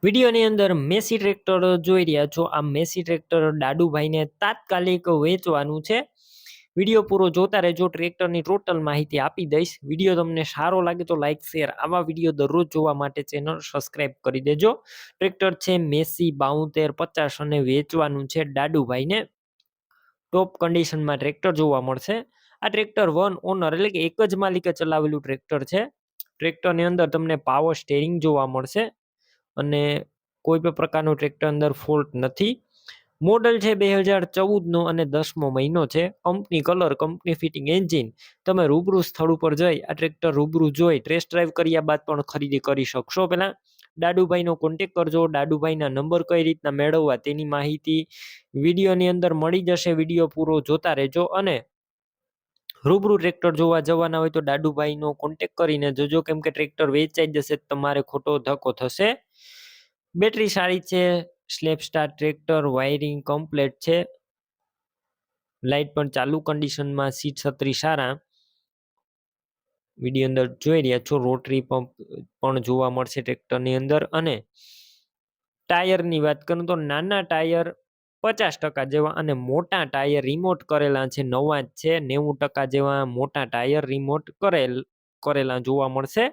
વિડીયોની અંદર Massey tractor જોઈ રહ્યા છો। આ મેસી ટ્રેક્ટર દાદુભાઈને તાત્કાલિક વેચવાનું છે। વિડીયો પૂરો જોતા રહેજો, ટ્રેક્ટરની ટોટલ માહિતી આપી દઈશ। વિડીયો તમને સારો લાગે તો લાઈક શેર, આવા વિડીયો દરરોજ જોવા માટે ચેનલ સબસ્ક્રાઇબ કરી દેજો। ટ્રેક્ટર છે મેસી 7250 અને વેચવાનું છે દાદુભાઈને। ટોપ કન્ડિશનમાં ટ્રેક્ટર જોવા મળશે। આ ટ્રેક્ટર વન ઓનર એટલે કે એક જ માલિકે ચલાવેલું ટ્રેક્ટર છે। ટ્રેક્ટરની અંદર તમને પાવર સ્ટેરિંગ જોવા મળશે અને કોઈ પણ પ્રકારનું ટ્રેક્ટર અંદર ફોલ્ટ નથી। મોડલ છે 2014 નો અને 10મો મહિનો છે। Company colour, company fitting engine. તમે રૂબરૂ સ્થળ ઉપર જઈ આ ટ્રેક્ટર રૂબરૂ જોઈ ટેસ્ટ ડ્રાઈવ કર્યા બાદ પણ ખરીદી કરી શકશો। પહેલા દાદુભાઈનો કોન્ટેક કરજો। દાદુભાઈના નંબર કઈ રીતના મેળવવા તેની માહિતી વિડીયોની અંદર મળી જશે। વિડીયો પૂરો જોતા રહેજો અને રૂબરૂ ટ્રેક્ટર જોવા જવાના હોય તો દાદુભાઈનો કોન્ટેક કરીને જજો, કેમ કે ટ્રેક્ટર વેચાઈ જશે તમારે ખોટો ધક્કો થશે। બેટરી સારી છે, slap star tractor, wiring complete છે, લાઇટ પણ ચાલુ કન્ડિશનમાં, સીટ છત્રી સારા વિડીયો અંદર જોઈ રહ્યા છો। રોટરી પંપ પણ જોવા મળશે ટ્રેક્ટરની અંદર અને ટાયરની વાત કરું તો નાના ટાયર 50% જેવા અને મોટા ટાયર રિમોટ કરેલા છે, નવા જ છે। 90% જેવા મોટા ટાયર રિમોટ કરેલા જોવા મળશે।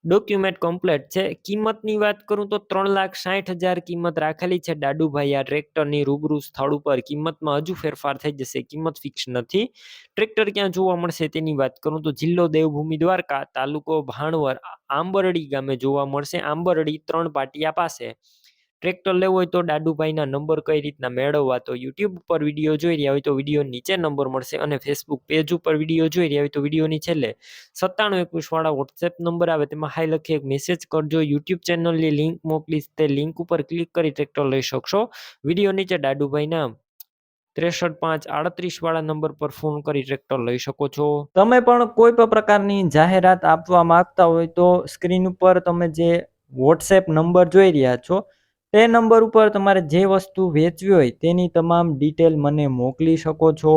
ડોક્યુમેન્ટ કમ્પ્લીટ છે। કિંમતની વાત કરું તો 3,60,000 કિંમત રાખેલી છે દાદુભાઈ આ ટ્રેક્ટરની। રૂબરૂ સ્થળ ઉપર કિંમતમાં હજુ ફેરફાર થઈ જશે, કિંમત ફિક્સ નથી। ટ્રેક્ટર ક્યાં જોવા મળશે તેની વાત કરું તો જિલ્લો દેવભૂમિ દ્વારકા, તાલુકો ભાણવર, આંબરડી ગામે જોવા મળશે। આંબરડી 3 પાટિયા પાસે। ટ્રેક્ટર લેવું હોય તો દાદુભાઈના નંબર કઈ રીતના મેળવવા તો યુટ્યુબ ઉપર વિડીયો જોઈ રહ્યા હોય તો વિડીયો નીચે નંબર મળશે અને ફેસબુક પેજ ઉપર વિડીયો જોઈ રહ્યા હોય તો વિડીયોની છેલ્લે 9721 વાળા વોટ્સએપ નંબર આવે તેમાં હાઈ લખી એક મેસેજ કરજો। યુટ્યુબ ચેનલની લિંક મોકલીશ, તે લિંક ઉપર ક્લિક કરી ટ્રેક્ટર લઈ શકશો। વિડીયો નીચે દાદુભાઈના 63,538 વાળા નંબર પર ફોન કરી ટ્રેક્ટર લઈ શકો છો। તમે પણ કોઈ પણ પ્રકારની જાહેરાત આપવા માંગતા હોય તો સ્ક્રીન ઉપર તમે જે વોટ્સએપ નંબર જોઈ રહ્યા છો તે નંબર ઉપર તમારે જે વસ્તુ વેચવી હોય તેની તમામ ડિટેલ મને મોકલી શકો છો।